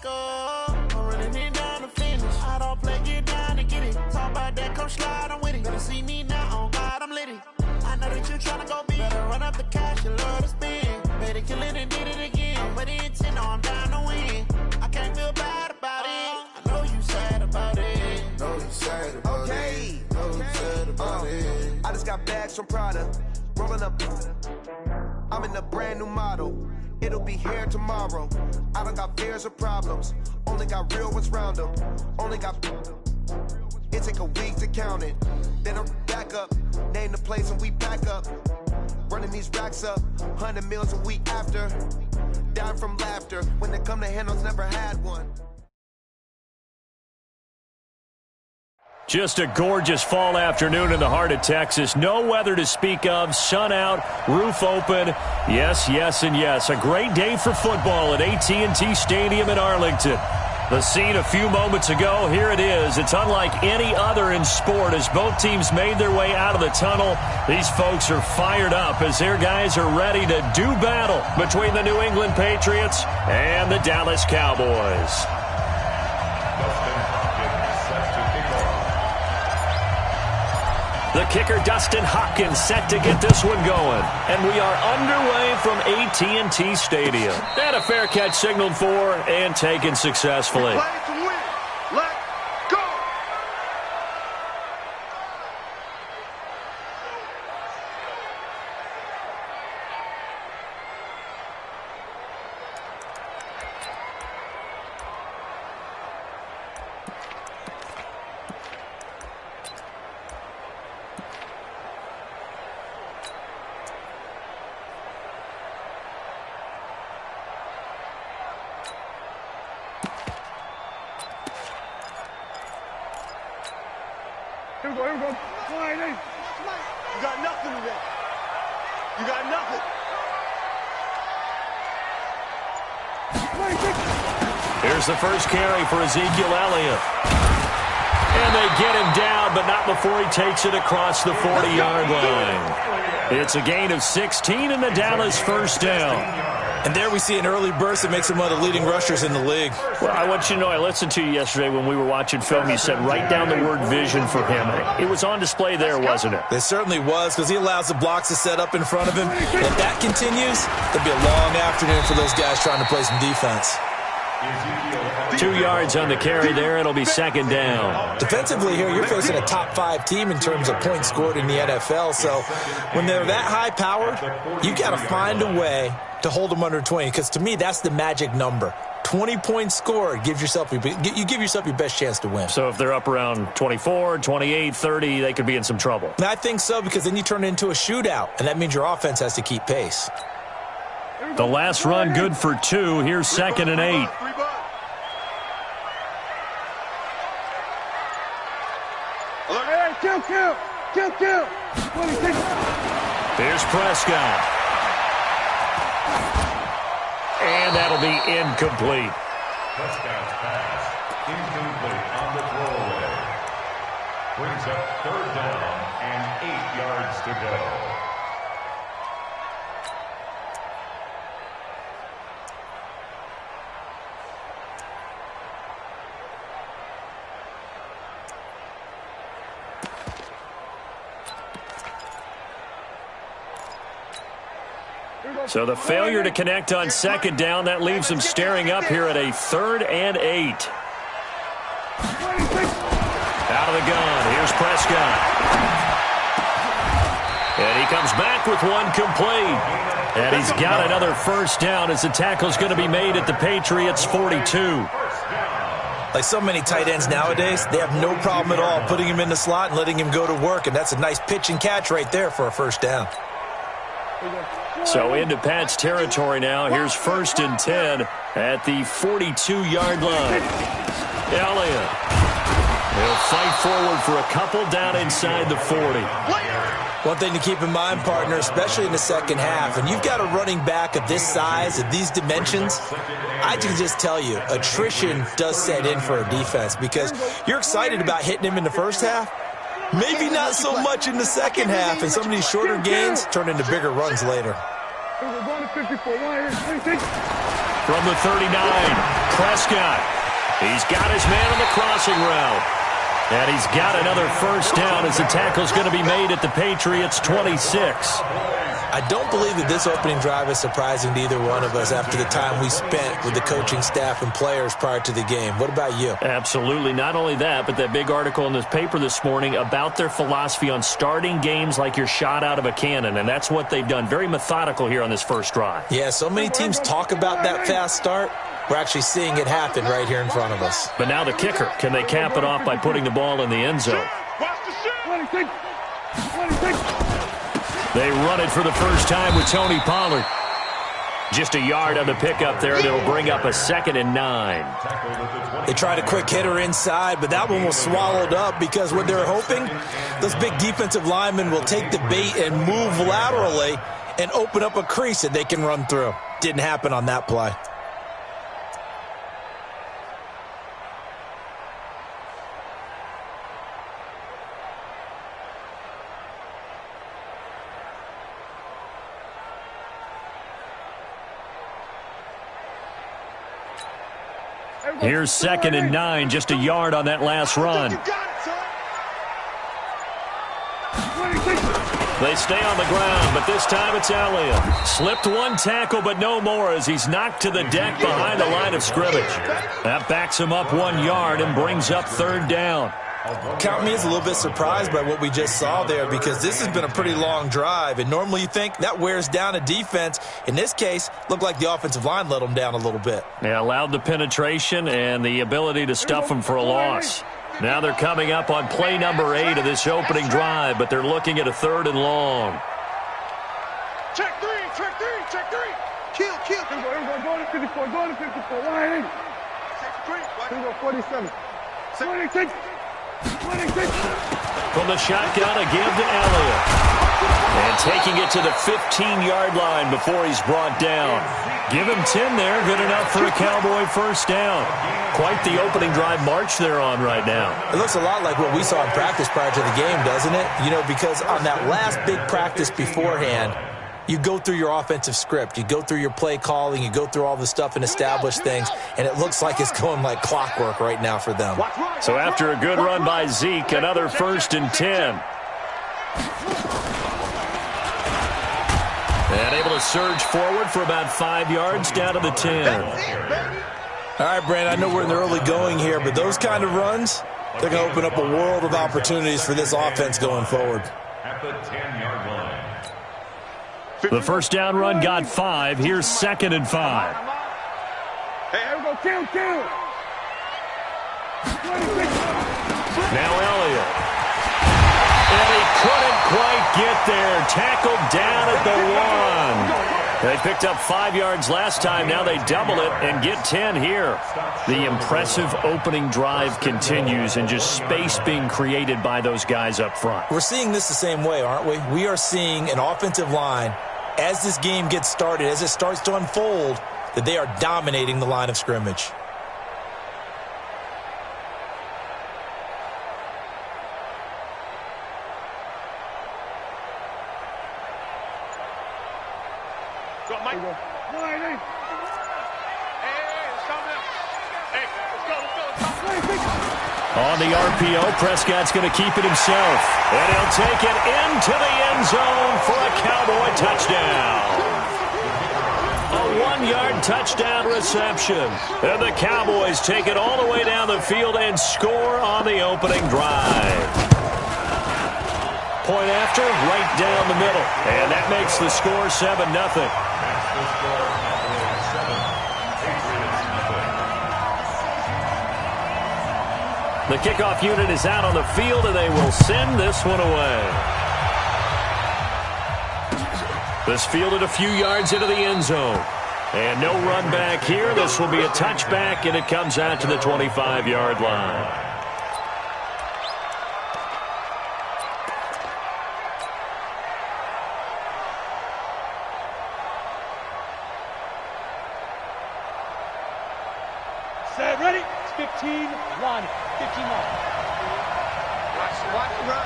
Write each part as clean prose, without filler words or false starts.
go. I'm running it down to finish. I don't play, get down to get it. Talk about that, come slide, I'm with it. Better see me now, on God, I'm litty. I know that you tryna go big. Better run up the cash, you love to spend. Better kill it and did it again. I'm with intent, no, I'm down to win. I can't feel bad about it. I know you sad about it. Know you sad about it. Know you sad about it. I just got bags from Prada. Rolling up. I'm in a brand new model. It'll be here tomorrow. I don't got fears or problems. Only got real ones round them. Only got. It take a week to count it. Then I'm back up. Name the place and we back up. Running these racks up. 100 meals a week after. Down from laughter. When they come to handles, never had one. Just a gorgeous fall afternoon in the heart of Texas. No weather to speak of. Sun out, roof open. Yes, yes, and yes. A great day for football at AT&T Stadium in Arlington. The scene a few moments ago, here it is. It's unlike any other in sport as both teams made their way out of the tunnel. These folks are fired up as their guys are ready to do battle between the New England Patriots and the Dallas Cowboys. The kicker, Dustin Hopkins, set to get this one going. And we are underway from AT&T Stadium. And a fair catch signaled for and taken successfully. Play to win. Let's go. Here we go. You got nothing today. You got nothing. Here's the first carry for Ezekiel Elliott. And they get him down, but not before he takes it across the 40-yard line. It's a gain of 16 and the Dallas first down. And there we see an early burst that makes him one of the leading rushers in the league. Well, I want you to know, I listened to you yesterday when we were watching film. You said write down the word vision for him. It was on display there, wasn't it? It certainly was, because he allows the blocks to set up in front of him. If that continues, it'll be a long afternoon for those guys trying to play some defense. 2 yards on the carry there. It'll be second down. Defensively here, you're facing a top-5 team in terms of points scored in the NFL. So when they're that high-powered, you got to find a way to hold them under 20, because to me, that's the magic number. 20 points scored, you give yourself your best chance to win. So if they're up around 24, 28, 30, they could be in some trouble. And I think so, because then you turn it into a shootout, and that means your offense has to keep pace. The last run good for 2. Here's second and 8. Hey, kill. Here's Prescott. And that'll be incomplete. Prescott's pass, incomplete on the throwaway. Brings up third down and 8 yards to go. So the failure to connect on second down, that leaves them staring up here at a 3rd and 8. Out of the gun, here's Prescott. And he comes back with one complete. And he's got another first down as the tackle's going to be made at the Patriots' 42. Like so many tight ends nowadays, they have no problem at all putting him in the slot and letting him go to work, and that's a nice pitch and catch right there for a first down. So into Pat's territory now. Here's 1st and 10 at the 42-yard line. Elliott. He'll fight forward for a couple down inside the 40. One thing to keep in mind, partner, especially in the second half, and you've got a running back of this size, of these dimensions, I can just tell you, attrition does set in for a defense, because you're excited about hitting him in the first half. Maybe not so much in the second half, and some of these shorter gains turn into bigger runs later. From the 39, Prescott. He's got his man on the crossing route. And he's got another first down as the tackle's going to be made at the Patriots' 26. I don't believe that this opening drive is surprising to either one of us after the time we spent with the coaching staff and players prior to the game. What about you? Absolutely. Not only that, but that big article in this paper this morning about their philosophy on starting games like you're shot out of a cannon, and that's what they've done. Very methodical here on this first drive. Yeah, so many teams talk about that fast start. We're actually seeing it happen right here in front of us. But now the kicker. Can they cap it off by putting the ball in the end zone? They run it for the first time with Tony Pollard. Just a yard on the pickup there, and it'll bring up a 2nd and 9. They tried a quick hitter inside, but that one was swallowed up because what they're hoping, those big defensive linemen will take the bait and move laterally and open up a crease that they can run through. Didn't happen on that play. Here's 2nd and 9, just a yard on that last run. They stay on the ground, but this time it's Elliott. Slipped one tackle, but no more as he's knocked to the deck behind the line of scrimmage. That backs him up 1 yard and brings up 3rd down. Count me as a little bit surprised by what we just saw there because this has been a pretty long drive, and normally you think that wears down a defense. In this case, looked like the offensive line let them down a little bit. Yeah, allowed the penetration and the ability to stuff them for a loss. Now they're coming up on play number 8 of this opening drive, but they're looking at a 3rd and long. Check three. Kill. Go to 54, go to 54. 180. 47. 26. From the shotgun, a give to Elliott. And taking it to the 15-yard line before he's brought down. Give him 10 there, good enough for a Cowboy first down. Quite the opening drive march they're on right now. It looks a lot like what we saw in practice prior to the game, doesn't it? You know, because on that last big practice beforehand, you go through your offensive script. You go through your play calling. You go through all the stuff and establish things. And it looks like it's going like clockwork right now for them. So after a good run by Zeke, another 1st and 10. And able to surge forward for about 5 yards down to the 10. All right, Brandon, I know we're in the early going here, but those kind of runs, they're going to open up a world of opportunities for this offense going forward. At the 10-yard line. The first down run got 5. Here's 2nd and 5. Hey, here we go. Kill. Now Elliott. And he couldn't quite get there. Tackled down at the 1. They picked up 5 yards last time. Now they double it and get 10 here. The impressive opening drive continues and just space being created by those guys up front. We're seeing this the same way, aren't we? We are seeing an offensive line, as this game gets started, as it starts to unfold, that they are dominating the line of scrimmage. Go, Mike. Hey, it's coming up. Hey, let's go. On the RPO, Prescott's going to keep it himself. And he'll take it into the end zone for a Cowboy touchdown. A 1-yard touchdown reception. And the Cowboys take it all the way down the field and score on the opening drive. Point after, right down the middle. And that makes the score 7-0. The kickoff unit is out on the field, and they will send this one away. This fielded a few yards into the end zone. And no run back here. This will be a touchback, and it comes out to the 25-yard line. Set, ready? 15, run. 15 run. Watch, run.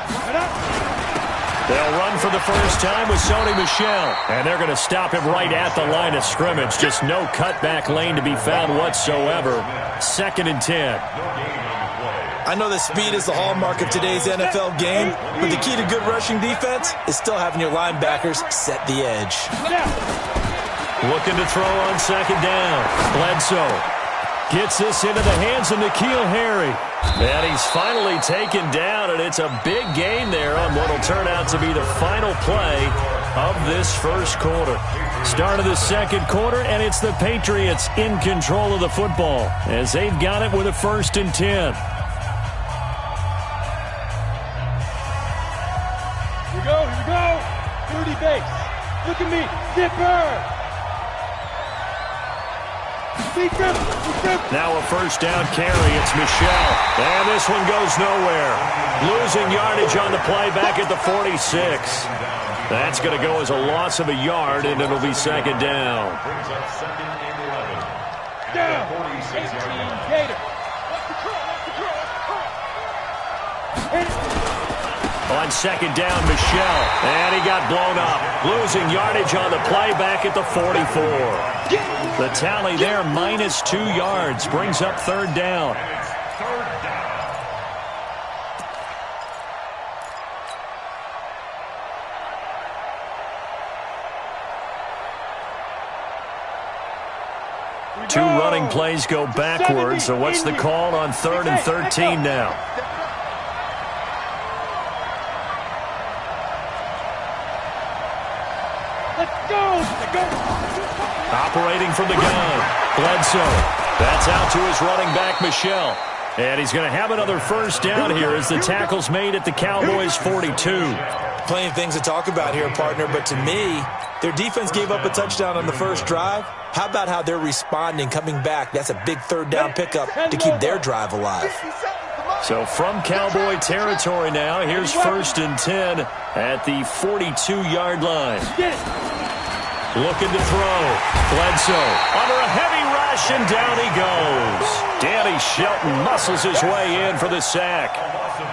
They'll run for the first time with Sony Michel. And they're going to stop him right at the line of scrimmage. Just no cutback lane to be found whatsoever. 2nd and 10. I know that speed is the hallmark of today's NFL game, but the key to good rushing defense is still having your linebackers set the edge. Looking to throw on 2nd down. Bledsoe gets this into the hands of N'Keal Harry. And he's finally taken down, and it's a big gain there on what will turn out to be the final play of this first quarter. Start of the second quarter, and it's the Patriots in control of the football as they've got it with a 1st and 10. Here we go. 30 base. Look at me. Zipper. Now a 1st down carry. It's Michel. And this one goes nowhere. Losing yardage on the play back at the 46. That's going to go as a loss of a yard, and it'll be 2nd down. Down. 18, Gator. On 2nd down, Michel. And he got blown up. Losing yardage on the play back at the 44. The tally there, -2 yards. Brings up 3rd down. Two running plays go backwards. So what's the call on 3rd and 13 now? Operating from the gun, Bledsoe. That's out to his running back, Michel. And he's going to have another 1st down here as the tackle's made at the Cowboys' 42. Plenty of things to talk about here, partner, but to me, their defense gave up a touchdown on the first drive. How about how they're responding, coming back? That's a big 3rd down pickup to keep their drive alive. So from Cowboy territory now, here's 1st and 10 at the 42-yard line. Looking to throw. Bledsoe under a heavy rush, and down he goes. Danny Shelton muscles his way in for the sack.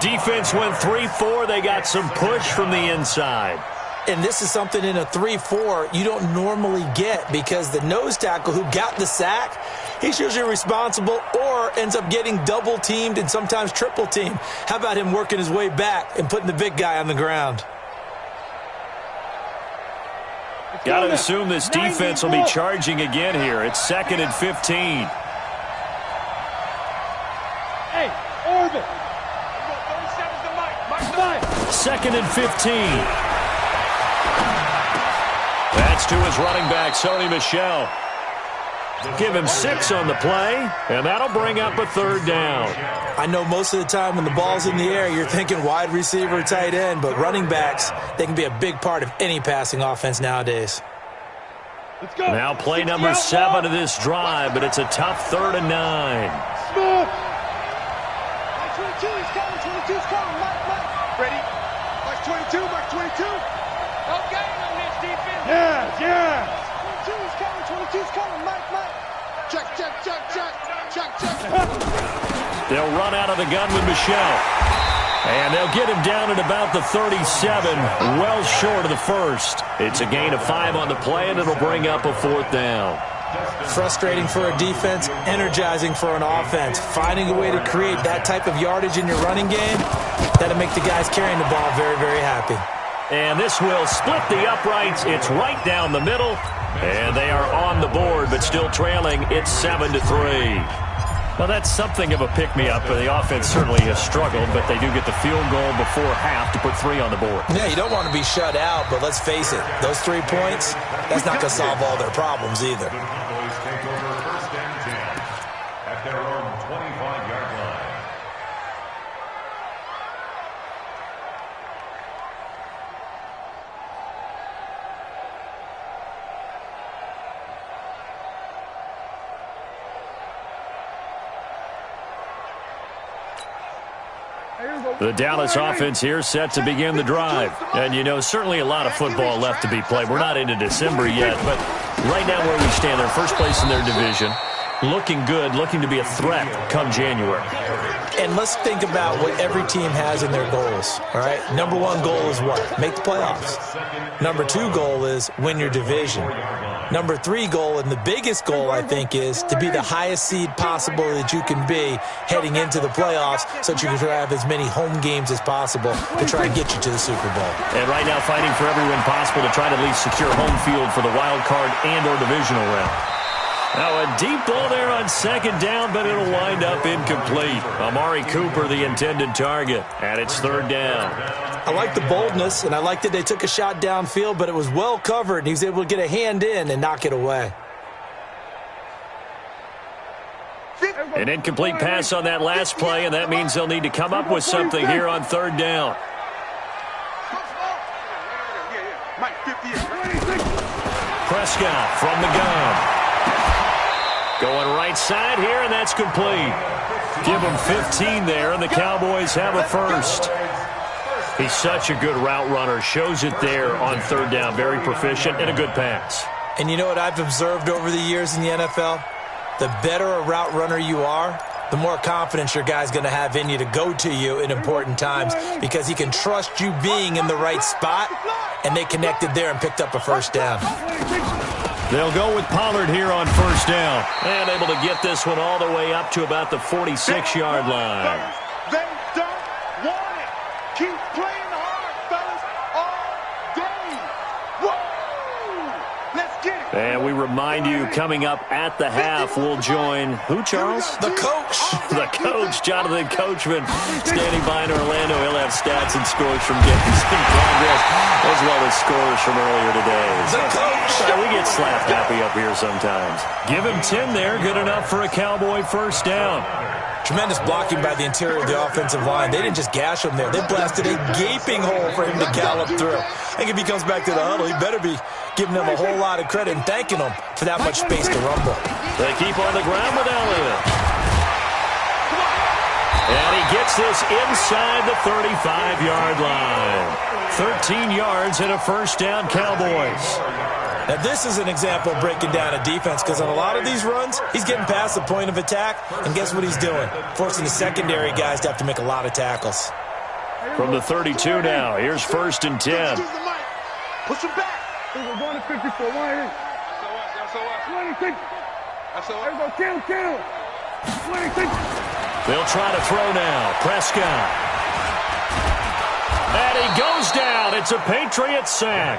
Defense went 3-4. They got some push from the inside. And this is something in a 3-4 you don't normally get, because the nose tackle who got the sack, he's usually responsible or ends up getting double-teamed and sometimes triple-teamed. How about him working his way back and putting the big guy on the ground? Got to assume this defense will be charging again here. It's 2nd and 15. Hey, orbit. 2nd and 15. That's to his running back, Sony Michel. Give him 6 on the play, and that'll bring up a 3rd down. I know most of the time when the ball's in the air, you're thinking wide receiver, tight end, but running backs, they can be a big part of any passing offense nowadays. Let's go. Now play number 7 of this drive, but it's a tough 3rd and 9. Smooth. 22's coming, 22's coming, Mike. Ready? Mark 22, Mark 22. Okay on this defense. Yeah. 22's coming, 22's coming, Mike. Check. They'll run out of the gun with Michel. And they'll get him down at about the 37, well short of the 1st. It's a gain of 5 on the play, and it'll bring up a 4th down. Frustrating for a defense, energizing for an offense. Finding a way to create that type of yardage in your running game, that'll make the guys carrying the ball very, very happy. And this will split the uprights. It's right down the middle. And they are on the board, but still trailing. It's 7-3. Well, that's something of a pick-me-up. The offense certainly has struggled, but they do get the field goal before half to put 3 on the board. Yeah, you don't want to be shut out, but let's face it, those 3 points, that's not going to solve all their problems either. Cowboys take over 1st and 10 at their own 25-yard line. The Dallas offense here set to begin the drive. And, you know, certainly a lot of football left to be played. We're not into December yet, but right now where we stand, they're first place in their division. looking good, looking to be a threat come January. And let's think about what every team has in their goals, all right? Number one goal is what? Make the playoffs. Number two goal is win your division. Number three goal, and the biggest goal, I think, is to be the highest seed possible that you can be heading into the playoffs so that you can have as many home games as possible to try and get you to the Super Bowl. And right now fighting for every win possible to try to at least secure home field for the wild card and or divisional round. Now a deep ball there on second down, but it'll wind up incomplete. Amari Cooper, the intended target, and it's third down. I like the boldness, and I like that they took a shot downfield, but it was well covered, and he was able to get a hand in and knock it away. An incomplete pass on that last play, and that means they'll need to come up with something here on third down. Prescott from the gun. Going right side here, and that's complete. Give him 15 there, and the Cowboys have a first. He's such a good route runner. Shows it there on third down. Very proficient and a good pass. And you know what I've observed over the years in the NFL? The better a route runner you are, the more confidence your guy's going to have in you to go to you in important times because he can trust you being in the right spot, and they connected there and picked up a first down. They'll go with Pollard here on first down. And able to get this one all the way up to about the 46-yard line. They don't want it. Keep playing hard, fellas, all day. Whoa! Let's get it. And we remind you, coming up at the half, we'll join who, Charles? The coach. The coach, Jonathan Coachman, standing by in Orlando. He'll have stats and scores from games in progress, as well as scores from earlier today. The coach. We get slap happy up here sometimes. Give him 10 there, good enough for a Cowboy first down. Tremendous blocking by the interior of the offensive line. They didn't just gash him there. They blasted a gaping hole for him to gallop through. I think if he comes back to the huddle, he better be giving them a whole lot of credit and thanking them for that much space to rumble. They keep on the ground with Elliott. And he gets this inside the 35-yard line. 13 yards and a first down, Cowboys. Now, this is an example of breaking down a defense because on a lot of these runs, he's getting past the point of attack, and guess what he's doing? Forcing the secondary guys to have to make a lot of tackles. From the 32 now, here's first and 10. Push him back. We're going to 54. Why? So what? 26. There we go. Kill. 26. They'll try to throw now. Prescott. And he goes down. It's a Patriot sack.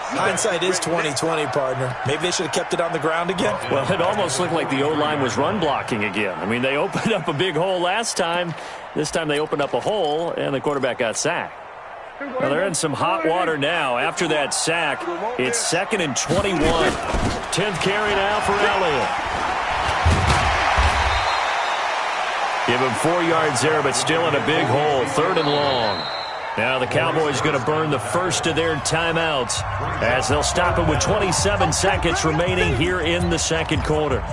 Hindsight is 20/20, partner. Maybe they should have kept it on the ground again. Well, it almost looked like the O-line was run blocking again. I mean, they opened up a big hole last time. This time they opened up a hole, and the quarterback got sacked. Well, they're in some hot water now. After that sack, it's 2nd and 21. 10th carry now for Elliott. Give him 4 yards there, but still in a big hole. 3rd and long. Now the Cowboys going to burn the first of their timeouts as they'll stop it with 27 seconds remaining here in the second quarter.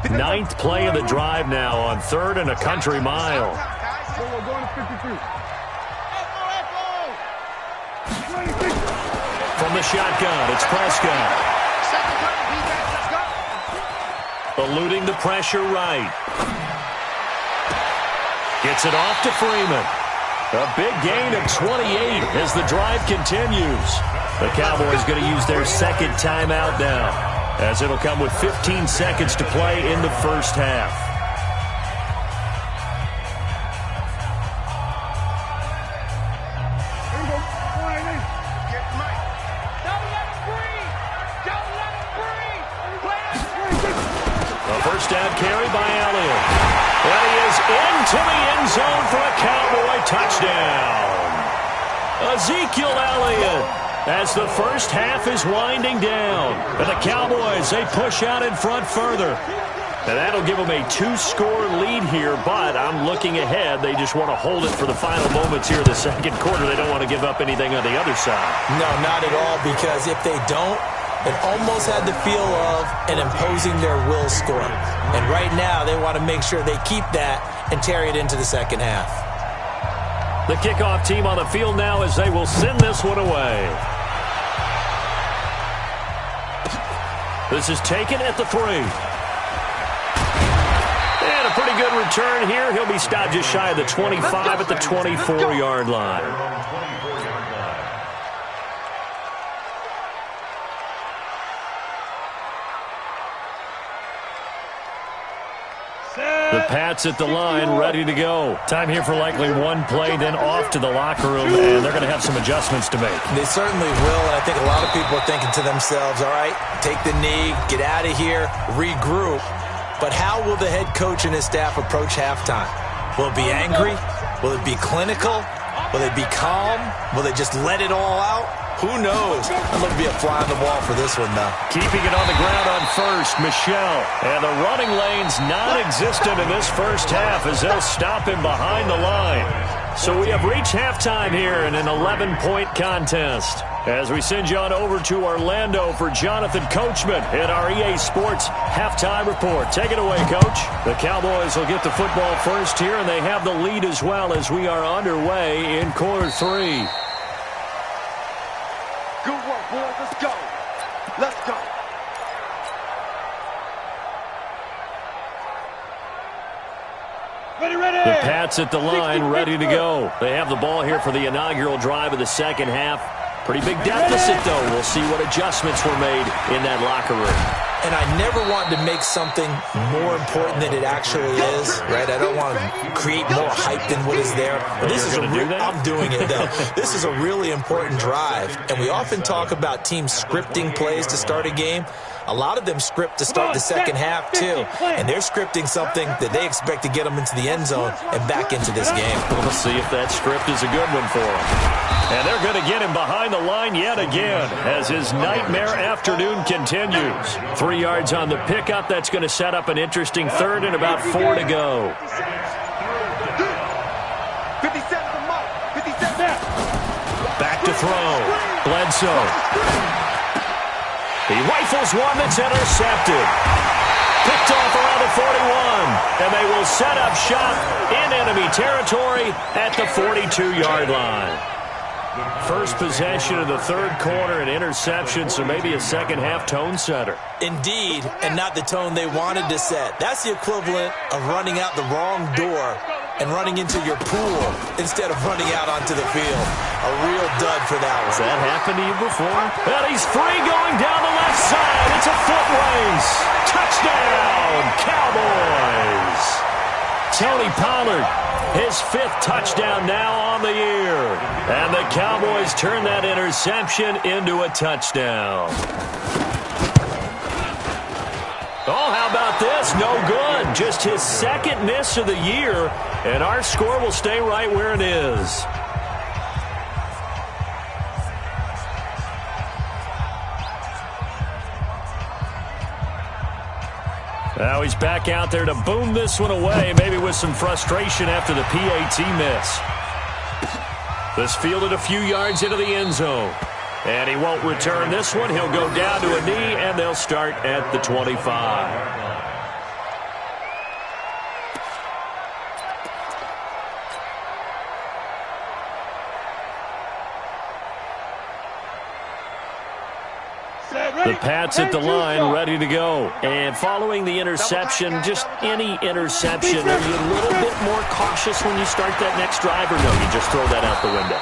Ninth play of the drive now on 3rd and a country mile. We're going to 53. From the shotgun, it's Prescott. Eluding the pressure right. Gets it off to Freeman. A big gain of 28 as the drive continues. The Cowboys going to use their second timeout now, as it'll come with 15 seconds to play in the first half. First down carry by Elliott. And he is into the end zone for a Cowboy touchdown. Ezekiel Elliott as the first half is winding down. And the Cowboys, they push out in front further. And that'll give them a 2-score lead here, but I'm looking ahead. They just want to hold it for the final moments here of the second quarter. They don't want to give up anything on the other side. No, not at all, because if they don't, it almost had the feel of an imposing their will score. And right now, they want to make sure they keep that and carry it into the second half. The kickoff team on the field now as they will send this one away. This is taken at the 3. And a pretty good return here. He'll be stopped just shy of the 25 at the 24-yard line. The Pats at the line, ready to go. Time here for likely one play, then off to the locker room, and they're going to have some adjustments to make. They certainly will, and I think a lot of people are thinking to themselves, all right, take the knee, get out of here, regroup. But how will the head coach and his staff approach halftime? Will it be angry? Will it be clinical? Will they be calm? Will they just let it all out? Who knows? I'd love to be a fly on the wall for this one, though. Keeping it on the ground on first, Michelle. And the running lane's non-existent in this first half as they'll him behind the line. So we have reached halftime here in an 11-point contest. As we send you on over to Orlando for Jonathan Coachman in our EA Sports halftime report. Take it away, Coach. The Cowboys will get the football first here, and they have the lead as well as we are underway in quarter 3. Good work, boys. Let's go. Let's go. Ready. The Pats at the line, ready to go. They have the ball here for the inaugural drive of the second half. Pretty big deficit, though. We'll see what adjustments were made in that locker room. And I never wanted to make something more important than it actually is, right? I don't want to create more hype than what is there. But this is I'm doing it, though. This is a really important drive. And we often talk about teams scripting plays to start a game. A lot of them script to start the second half, too. And they're scripting something that they expect to get them into the end zone and back into this game. We'll see if that script is a good one for them. And they're going to get him behind the line yet again as his nightmare afternoon continues. 3 yards on the pickup. That's going to set up an interesting third and about 4 to go. 57 to Mike. 57. Back to throw. Bledsoe. He rifles one that's intercepted. Picked off around the 41. And they will set up shop in enemy territory at the 42-yard line. First possession of the third quarter, an interception, so maybe a second-half tone setter. Indeed, and not the tone they wanted to set. That's the equivalent of running out the wrong door and running into your pool instead of running out onto the field. A real dud for that one. Has that happened to you before? And he's free going down the left side. It's a foot race. Touchdown, Cowboys. Tony Pollard, his 5th touchdown now on the year. And the Cowboys turn that interception into a touchdown. Oh, how about this? No good. Just his 2nd miss of the year, and our score will stay right where it is. Now he's back out there to boom this one away, maybe with some frustration after the PAT miss. This fielded a few yards into the end zone. And he won't return this one. He'll go down to a knee, and they'll start at the 25. The Pats at the line, ready to go. And following the interception, just any interception, are you a little bit more cautious when you start that next drive, or no, you just throw that out the window?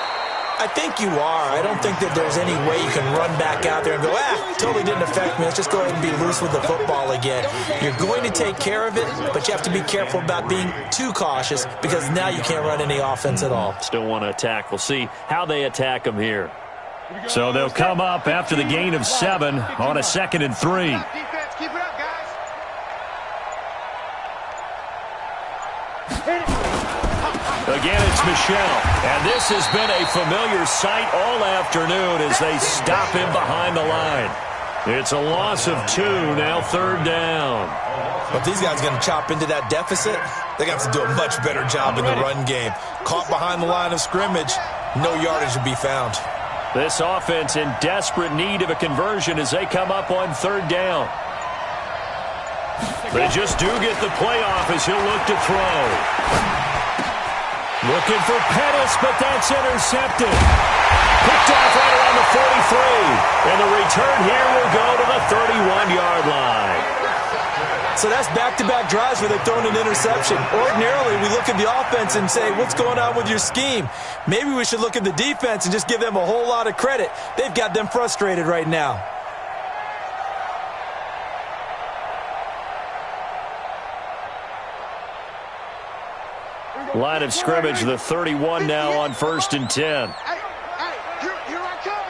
I think you are. I don't think that there's any way you can run back out there and go, totally didn't affect me. Let's just go ahead and be loose with the football again. You're going to take care of it, but you have to be careful about being too cautious because now you can't run any offense at all. Still want to attack. We'll see how they attack them here. So they'll come up after the gain of 7 on a 2nd and 3. Defense, keep it up, guys. Again, it's Michelle. And this has been a familiar sight all afternoon as they stop him behind the line. It's a loss of 2, now 3rd down. But these guys are going to chop into that deficit. They're going to have to do a much better job in the run game. Caught behind the line of scrimmage, no yardage to be found. This offense in desperate need of a conversion as they come up on 3rd down. They just do get the playoff as he'll look to throw. Looking for Pettis, but that's intercepted. Picked off right around the 43. And the return here will go to the 31-yard line. So that's back-to-back drives where they've thrown an interception. Ordinarily, we look at the offense and say, what's going on with your scheme? Maybe we should look at the defense and just give them a whole lot of credit. They've got them frustrated right now. Line of scrimmage, the 31 now on 1st and 10. Here I come.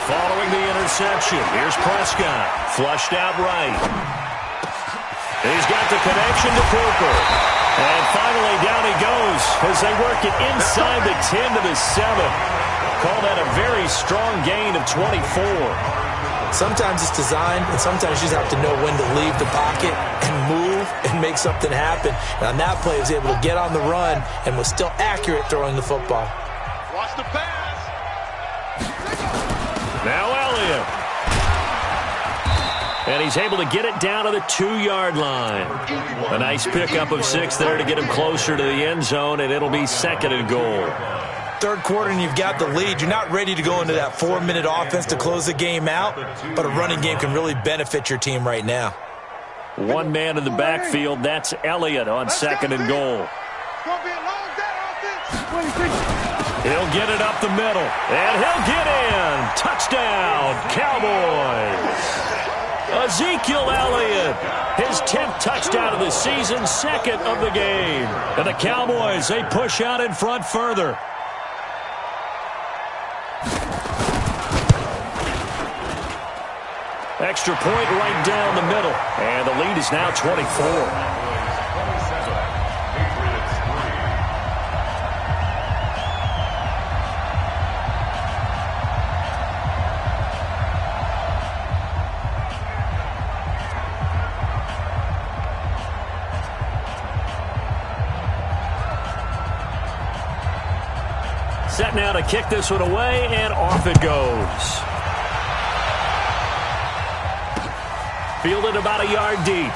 Following the interception, here's Prescott. Flushed out right. He's got the connection to Cooper. And finally down he goes as they work it inside the 10 to the 7. Call that a very strong gain of 24. Sometimes it's designed, and sometimes you just have to know when to leave the pocket and move and make something happen. And on that play, he was able to get on the run and was still accurate throwing the football. Watch the pass. Now Elliott. And he's able to get it down to the 2-yard line. A nice pickup of 6 there to get him closer to the end zone, and it'll be 2nd and goal. Third quarter and you've got the lead. You're not ready to go into that 4-minute offense to close the game out, but a running game can really benefit your team right now. One man in the backfield, that's Elliott on 2nd and goal. Gonna be a long day offense. He'll get it up the middle, and he'll get in. Touchdown, Cowboys. Ezekiel Elliott, his 10th touchdown of the season, 2nd of the game. And the Cowboys, they push out in front further. Extra point right down the middle. And the lead is now 24. Set now to kick this one away, and off it goes. Fielded about a yard deep.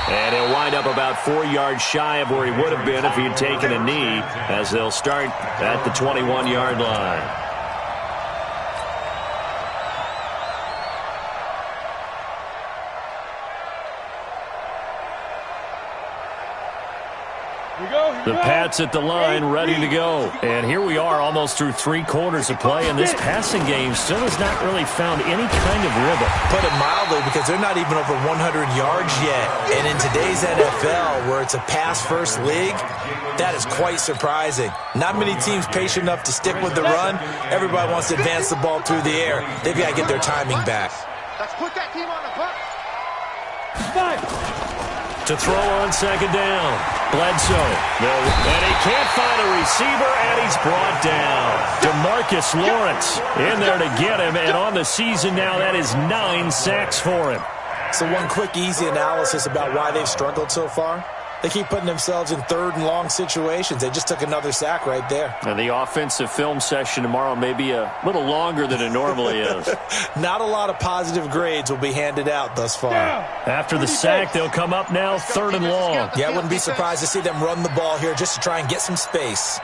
And he'll wind up about 4 yards shy of where he would have been if he had taken a knee, as they'll start at the 21-yard line. The Pats at the line, ready to go. And here we are almost through 3 quarters of play, and this passing game still has not really found any kind of rhythm. Put it mildly, because they're not even over 100 yards yet. And in today's NFL, where it's a pass-first league, that is quite surprising. Not many teams patient enough to stick with the run. Everybody wants to advance the ball through the air. They've got to get their timing back. Let's put that team on the punt. To throw on 2nd down. Bledsoe. And he can't find a receiver, and he's brought down. DeMarcus Lawrence in there to get him, and on the season now, that is 9 sacks for him. So one quick, easy analysis about why they've struggled so far. They keep putting themselves in 3rd and long situations. They just took another sack right there. And the offensive film session tomorrow may be a little longer than it normally is. Not a lot of positive grades will be handed out thus far. After the sack, they'll come up now 3rd and long. Yeah, I wouldn't be surprised to see them run the ball here just to try and get some space.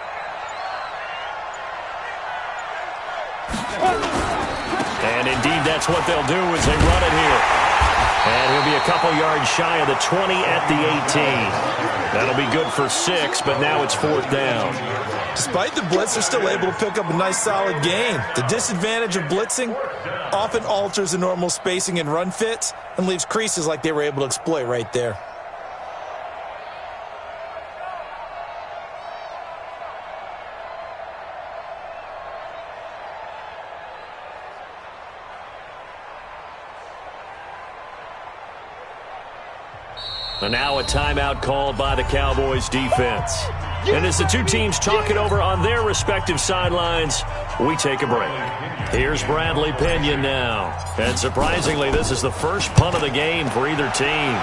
And indeed, that's what they'll do as they run it here. And he'll be a couple yards shy of the 20 at the 18. That'll be good for 6, but now it's 4th down. Despite the blitz, they're still able to pick up a nice solid gain. The disadvantage of blitzing often alters the normal spacing and run fits and leaves creases like they were able to exploit right there. And now a timeout called by the Cowboys defense. And as the two teams talk it over on their respective sidelines, we take a break. Here's Bradley Pinion now. And surprisingly, this is the first punt of the game for either team.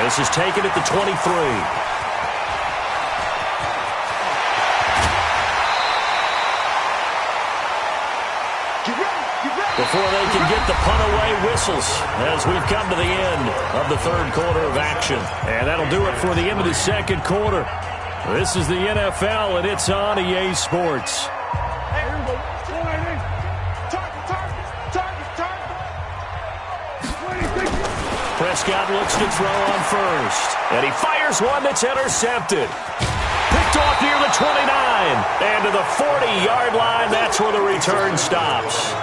This is taken at the 23. before they can get the punt away whistles as we've come to the end of the third quarter of action. And that'll do it for the end of the second quarter. This is the NFL, and it's on EA Sports. Prescott looks to throw on first, and he fires one that's intercepted. Picked off near the 29, and to the 40-yard line, that's where the return stops.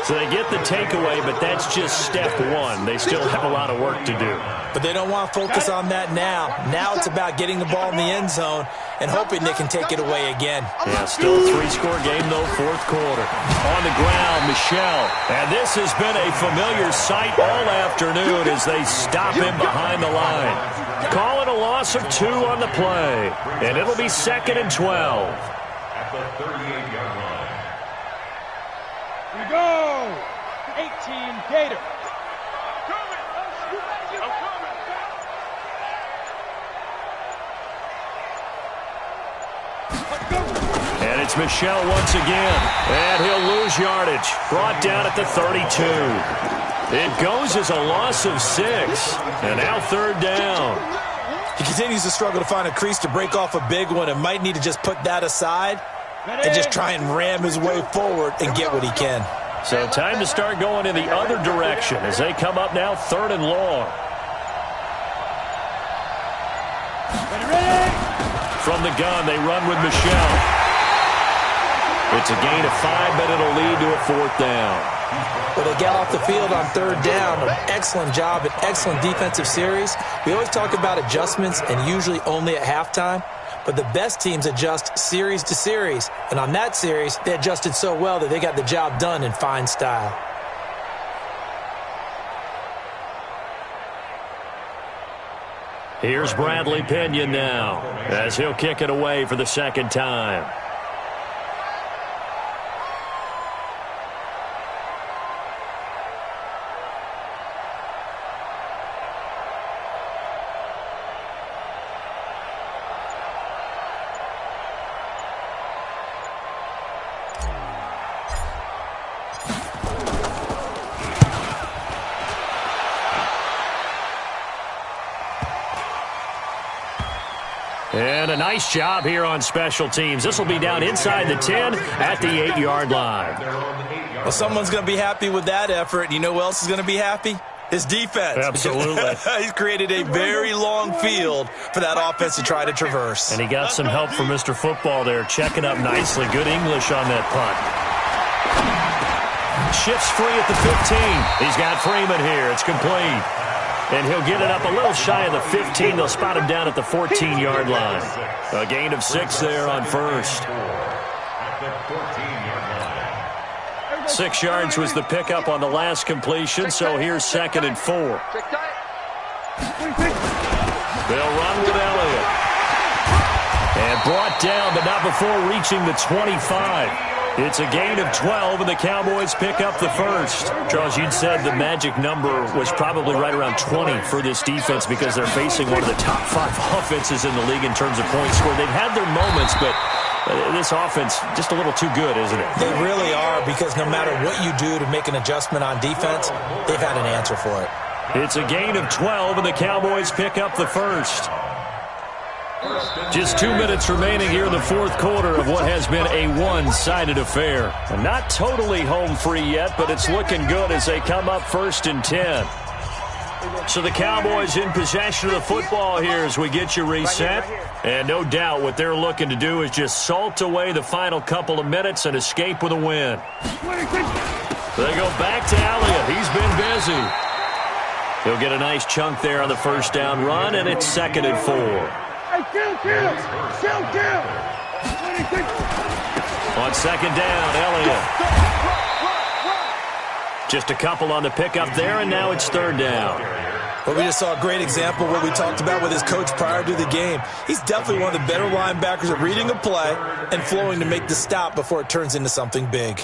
So they get the takeaway, but that's just step one. They still have a lot of work to do. But they don't want to focus on that now. Now it's about getting the ball in the end zone and hoping they can take it away again. Yeah, still a three-score game, though, fourth quarter. On the ground, Michel. And this has been a familiar sight all afternoon as they stop him behind the line. Call it a loss of 2 on the play. And it'll be 2nd and 12. At the 38-yard line. We go! 18 Gator. And it's Michel once again. And he'll lose yardage. Brought down at the 32. It goes as a loss of 6. And now 3rd down. He continues to struggle to find a crease to break off a big one and might need to just put that aside and just try and ram his way forward and get what he can. So time to start going in the other direction as they come up now 3rd and long. From the gun, they run with Michel. It's a gain of 5, but it'll lead to a 4th down. Well, they get off the field on 3rd down. An excellent job, an excellent defensive series. We always talk about adjustments and usually only at halftime. But the best teams adjust series to series. And on that series, they adjusted so well that they got the job done in fine style. Here's Bradley Pinion now as he'll kick it away for the 2nd time. And a nice job here on special teams. This will be down inside the 10 at the 8-yard line. Well, someone's going to be happy with that effort. You know who else is going to be happy? His defense. Absolutely. He's created a very long field for that offense to try to traverse. And he got some help from Mr. Football there, checking up nicely. Good English on that punt. Shifts free at the 15. He's got Freeman here. It's complete. And he'll get it up a little shy of the 15. They'll spot him down at the 14-yard line. A gain of 6 there on first. 6 yards was the pickup on the last completion, so here's 2nd and 4. They'll run with Elliott. And brought down, but not before reaching the 25. It's a gain of 12, and the Cowboys pick up the first. Charles, you'd said the magic number was probably right around 20 for this defense because they're facing one of the top 5 offenses in the league in terms of points scored. They've had their moments, but this offense just a little too good, isn't it? They really are, because no matter what you do to make an adjustment on defense, they've had an answer for it. It's a gain of 12, and the Cowboys pick up the first. Just 2 minutes remaining here in the fourth quarter of what has been a one-sided affair. And not totally home free yet, but it's looking good as they come up 1st and 10. So the Cowboys in possession of the football here as we get you reset. And no doubt what they're looking to do is just salt away the final couple of minutes and escape with a win. They go back to Elliott. He's been busy. He'll get a nice chunk there on the first down run, and it's 2nd and 4. On 2nd down, Elliott. Just a couple on the pickup there, and now it's 3rd down. Well, we just saw a great example of what we talked about with his coach prior to the game. He's definitely one of the better linebackers at reading a play and flowing to make the stop before it turns into something big.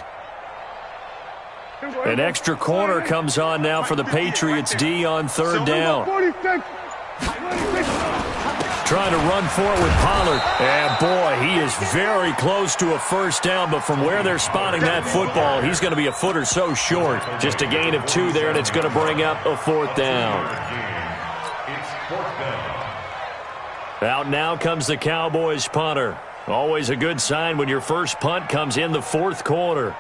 An extra corner comes on now for the Patriots D on 3rd down. trying to run for it with Pollard. And, boy, he is very close to a first down, but from where they're spotting that football, he's going to be a foot or so short. Just a gain of 2 there, and it's going to bring up a 4th down. It's 4th down. Out now comes the Cowboys punter. Always a good sign when your first punt comes in the 4th quarter.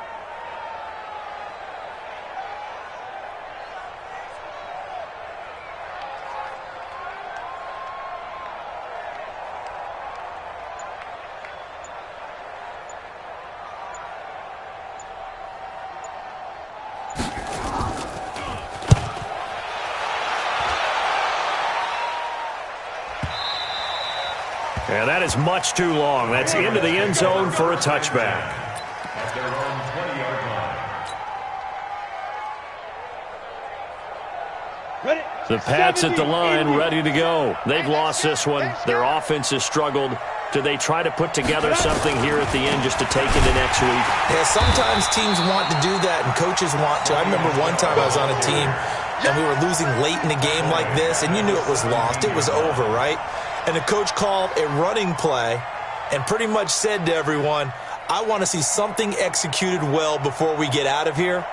And that is much too long. That's into the end zone for a touchback. At their own 20-yard line. The Pats at the line, ready to go. They've lost this one. Their offense has struggled. Do they try to put together something here at the end just to take into next week? Yeah, sometimes teams want to do that and coaches want to. I remember one time I was on a team and we were losing late in a game like this, and you knew it was lost. It was over, right? And the coach called a running play and pretty much said to everyone, I want to see something executed well before we get out of here.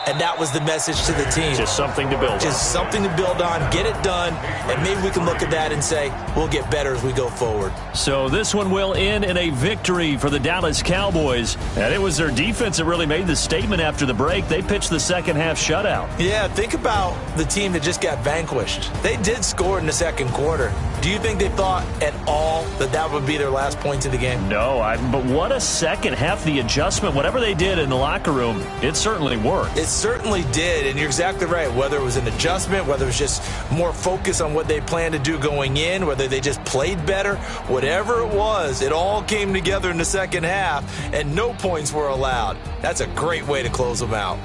And that was the message to the team. Just something to build on. Just something to build on, get it done, and maybe we can look at that and say, we'll get better as we go forward. So this one will end in a victory for the Dallas Cowboys. And it was their defense that really made the statement after the break. They pitched the second half shutout. Yeah, think about the team that just got vanquished. They did score in the second quarter. Do you think they thought at all that that would be their last points of the game? No, but what a second half. The adjustment, whatever they did in the locker room, it certainly worked. It certainly did, and you're exactly right. Whether it was an adjustment, whether it was just more focus on what they planned to do going in, whether they just played better, whatever it was, it all came together in the second half, and no points were allowed. That's a great way to close them out.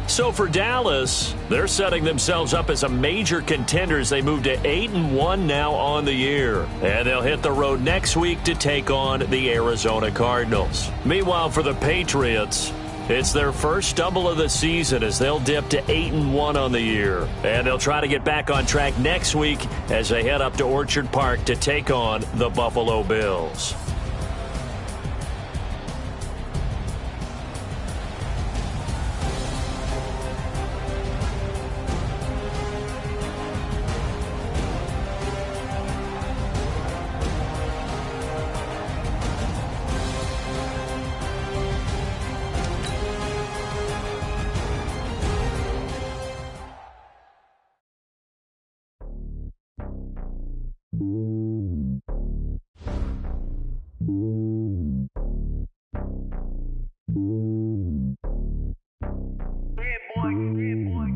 So for Dallas, they're setting themselves up as a major contender as they move to 8-1 now on the year. And they'll hit the road next week to take on the Arizona Cardinals. Meanwhile, for the Patriots, it's their first stumble of the season as they'll dip to 8-1 on the year. And they'll try to get back on track next week as they head up to Orchard Park to take on the Buffalo Bills.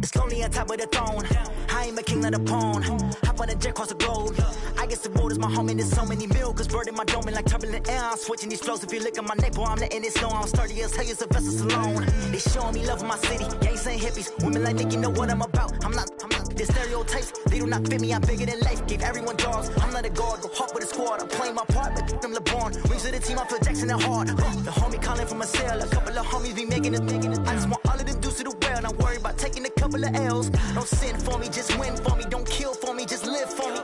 It's lonely on top of the throne. I ain't a king of the pawn. Hop on a jet across the globe. I guess the road is my home and there's so many milkers burning my dome like turbulent air. I'm switching these flows. If you look at my neck, boy, I'm letting it snow. I'm sturdy as hell, as a vessel alone. They showing me love in my city. Gangs ain't hippies. Women like Nick, you know what I'm about. I'm not. The stereotypes, they do not fit me. I'm bigger than life. Gave everyone jaws. I'm not a guard. Go hard with a squad. I'm playing my part, but them LeBron. Rings to the team. I feel Jackson and hard. The homie calling from a cell. A couple of homies be making it. I just want all of them dudes to the well. Not worry about taking a couple of L's. Don't sin for me, just win for me. Don't kill for me, just live for me.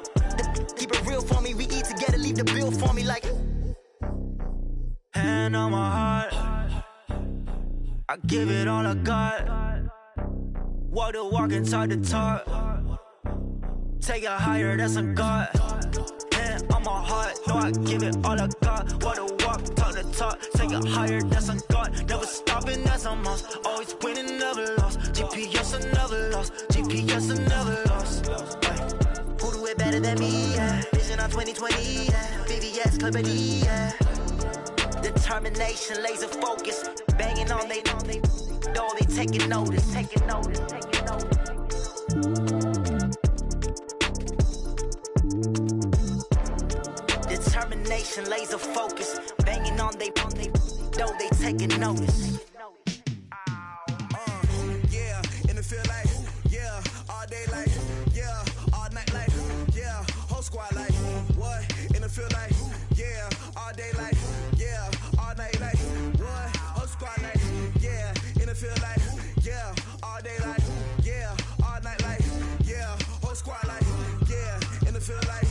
Keep it real for me. We eat together, leave the bill for me like. Hand on my heart, I give it all I got. Walk the walk and talk the talk. Take it higher, that's a God. Hand on my heart, no, I give it all I got. Walk the walk, talk the talk. Take it higher, that's a God. Never stopping, that's a must. Always winning, never lost. GPS, I never lost. GPS, I never lost. Who do it better than me? Yeah. Vision on 2020. Yeah. VVS, Clipper D. Yeah. Determination, laser focus. Banging on they door, they taking notice. Taking notice. Taking notice. Determination, laser focus. Banging on they door, they taking notice. Yeah, in the field like, yeah, all day like, yeah, all night like, yeah, whole squad like, what? In the field like, yeah, all day like, yeah, all night like, what? Whole squad like, yeah, in the field like, yeah, all day like, yeah, all night like, yeah, whole squad like, yeah, in the field like.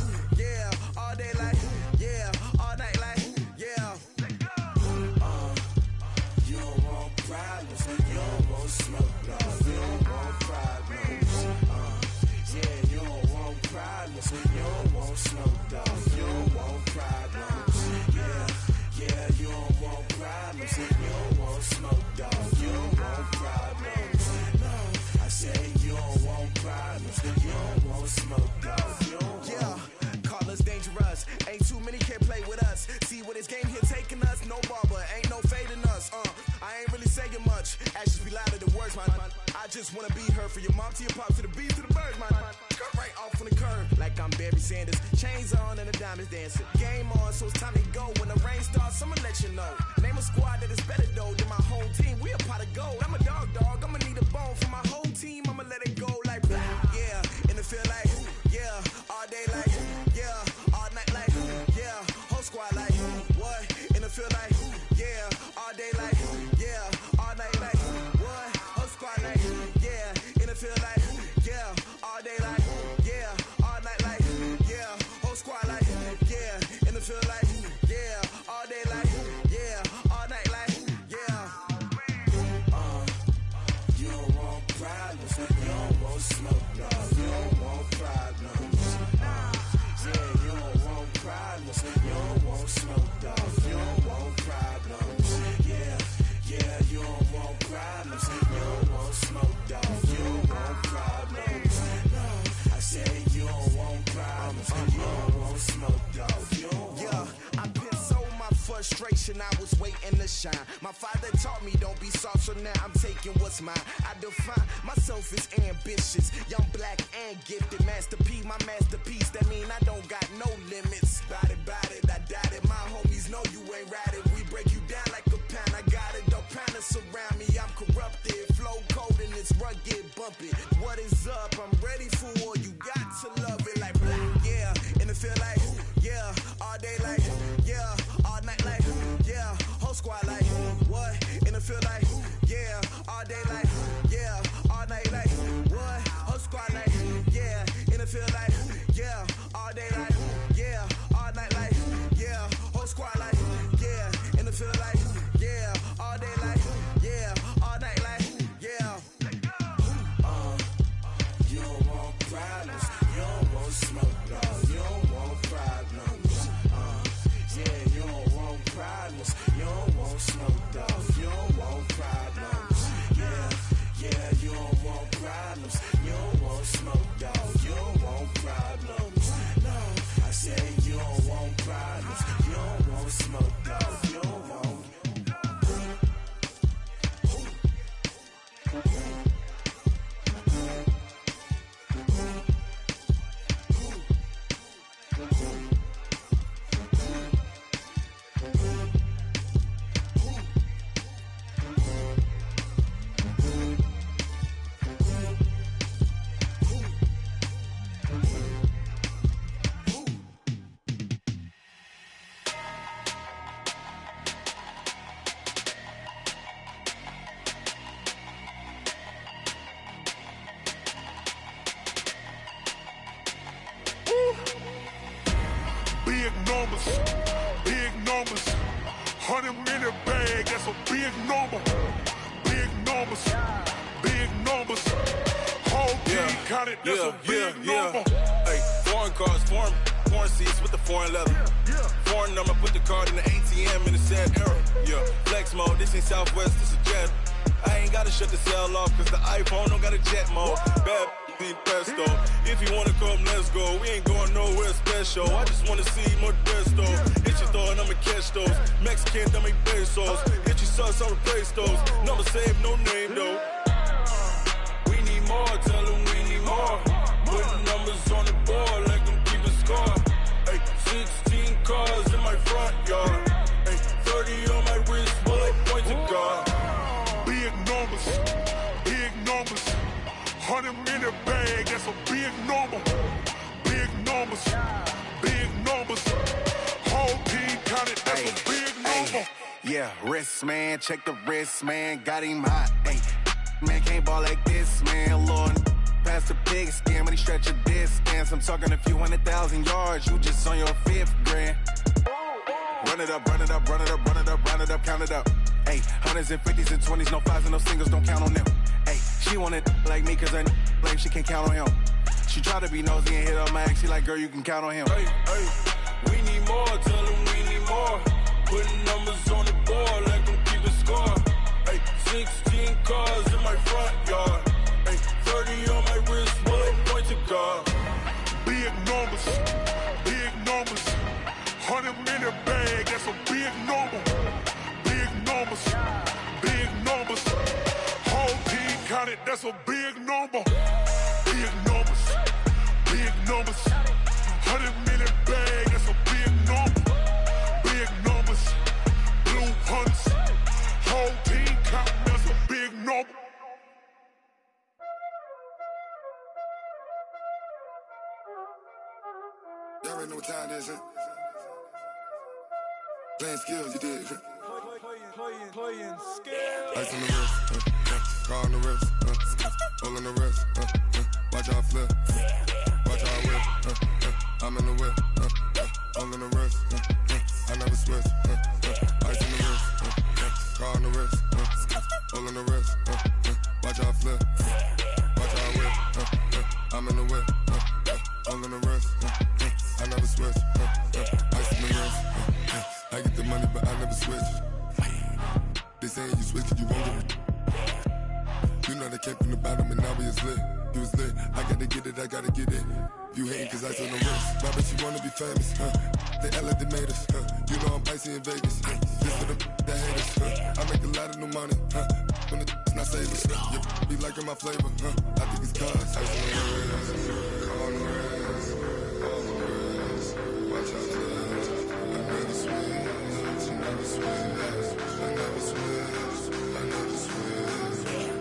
saying much. Actions be louder than words, man. I just wanna be her for your mom to your pops to the bees to the birds, man. Cut right off on the curve, like I'm Barry Sanders. Chains on and the diamonds dancing. Game on, so it's time to go. When the rain starts, I'ma let you know. Name a squad that is better though than my whole team. We a pot of gold. I'm a dog. I'ma need a bone for my whole team. I'ma let it go like yeah. In the field like yeah. All day like yeah. All night like yeah. Whole squad like what? In the field like yeah. All day like yeah. All night like what? Whole squad like yeah. In the field like yeah. All day like yeah. All night like yeah. Whole squad like yeah. In the field like yeah. All day like yeah. All night like yeah. You don't want problems. You don't want smoke, no. You don't want problems. Yeah, you don't want problems. You don't want smoke, dog. You don't want problems. Yeah, you don't want problems. You don't want smoke, dog. You don't want problems. No, I said you don't want problems. You don't want smoke, dog. You don't want. I've been so my frustration, I was waiting to shine. My father taught me don't be soft, so now I'm taking what's mine. I define myself as ambitious, young, black, and gifted. Master P, my masterpiece. That mean I don't got no limits. Bout it, I doubt it. My homies know you ain't ratted. We break you down like a pound. I got it, don't pound to surround me. I'm corrupted, flow cold and it's rugged, bumpy. What is up? I'm ready for war. You got to love it like yeah. In the field like yeah. All day like yeah. All night like yeah. Whole squad like what? In the field like yeah. All day like yeah. All night like what? Whole squad like yeah. In the field like yeah. All day like yeah. All night like yeah. Whole squad like yeah. In the field like yeah. All day like yeah. All night like yeah. You don't want problems. You don't want smoke, no. You don't want problems. Yeah, you don't want problems. You don't want smoke, dog. You don't want problems. Yeah, you don't want problems. You don't want smoke, dog. You don't want problems. No, I said you don't want problems. You don't want smoke, dog. You don't want. Big numbers, 100-minute bag, that's a big number. Big numbers, whole team counted, that's a big number. Hey, foreign cars, foreign seats with the foreign leather. Foreign number, put the card in the ATM in the sad era. Yeah, flex mode, this ain't Southwest, this is jet. I ain't gotta shut the cell off, cause the iPhone don't got a jet mode. Bad pesto. If you wanna come, let's go. We ain't going nowhere special. I just wanna see more desto. Hit your thought, I'ma catch those. Mexican, I'ma make pesos. Hit your sus, I'ma replace those. Number saved, no name though. We need more, tell them we need more. Putting numbers on the board, like them keep a score. Hey, 16 cars in my front yard. Hey, 30 on my wrist, bullet point to God. Big numbers, 100-minute bag, that's a big number. Big numbers, whole team counted, that's a big number. Yeah, wrist man, check the wrist man, got him hot. Ay, man can't ball like this, man. Lord, past the pig skin when he stretch a distance. I'm talking a few 100,000 yards, you just on your 5th grand. Run it up, count it up. Ay, hundreds and 50s and 20s, no 5s and no singles, don't count on them. Ay, she want it like me, cause her like she can't count on him. She try to be nosy and hit up my ex, she like, girl, you can count on him. Hey, we need more, tell them we need more. Putting numbers on the board, like them keep a score. Hey, 16 cars in my front yard. Hey, 30 on my wrist, bullet point to God. Big numbers, 100-minute bag, that's a big number. Big numbers. Big numbers. Whole team counted, that's a big number. Big numbers. Big numbers. 100 million bag, that's a big number. Big numbers. Blue hunts. Whole team counting, that's a big number. Y'all already know what time it is, huh? Playing skills, you did. Playing skills. Ice on the wrist, car on the wrist, all on the wrist, watch how I flip, watch how I whip, I'm in the whip, all on the wrist, I never switch, ice on the wrist, car on the wrist, all on the wrist, watch how I flip, watch how I whip, I'm in the whip, all on the wrist, I never switch, ice on the wrist, I get the money but I never switch. They saying you switch and you won't get it. You know they came from the bottom and now we is lit. You was lit, I gotta get it, I gotta get it. You hating cause ice on the wrist. My bitch, you wanna be famous, They act like they made us, You know I'm icy in Vegas, Just for them that hate us, I make a lot of new money, When it's not savers, You be liking my flavor, I think it's cause ice on the wrist, on the wrist, on the wrist. Watch out, I never switch, I never switch. I never switch, I never switch.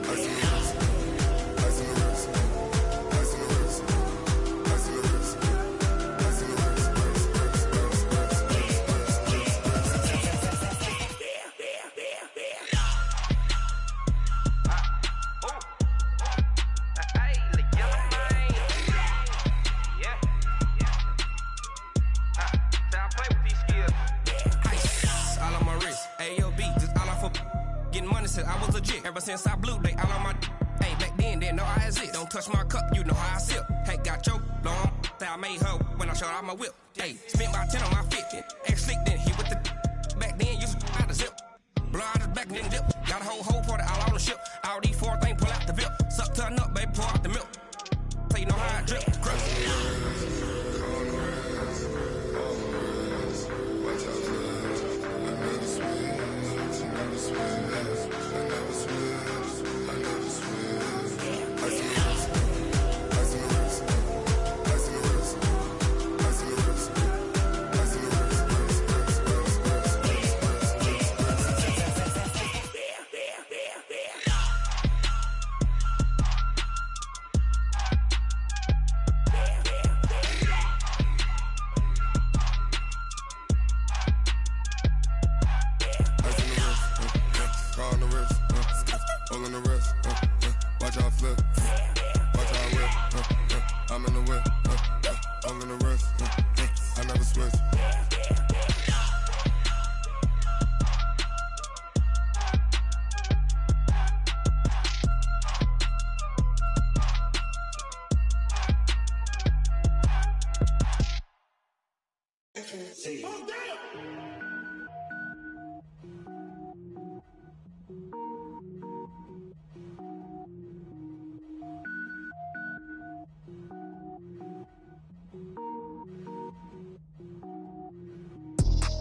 Ice on the wrist, ice on the wrist, ice on the wrist, ice on the wrist, ice on the wrist, I was legit. Ever since I blew, they all on my hey, back then, didn't know I exist. Don't touch my cup, you know how I sip. Hey, got your long, that I made her when I showed out my whip. Hey, spent my 10 on my 50. Ex-slick, then he with the back then, used to out the zip. Blow out his back, then dip. Got a whole party all on the ship. All these 4 things, pull out the VIP. Suck, turn up, baby, pour out the milk. So you know how I drip. Crush.